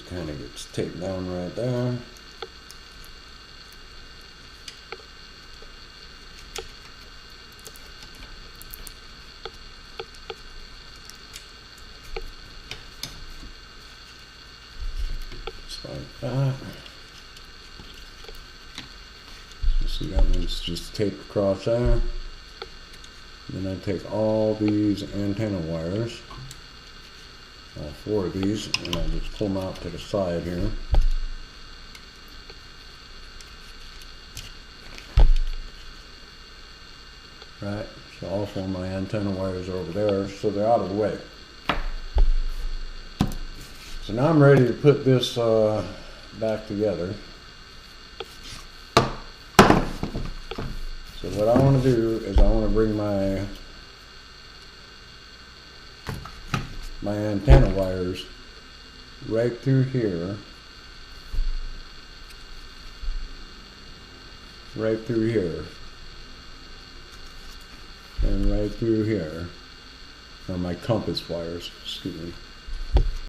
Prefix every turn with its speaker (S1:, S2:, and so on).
S1: kind of gets taped down right there. Just like that. So see, that one's just taped across there. Then I take all these antenna wires, all 4 of these, and I just pull them out to the side here. Right, so all 4 of my antenna wires are over there, so they're out of the way. So now I'm ready to put this back together. So what I want to do is I want to bring my antenna wires right through here, right through here, and right through here. Or my compass wires, excuse me.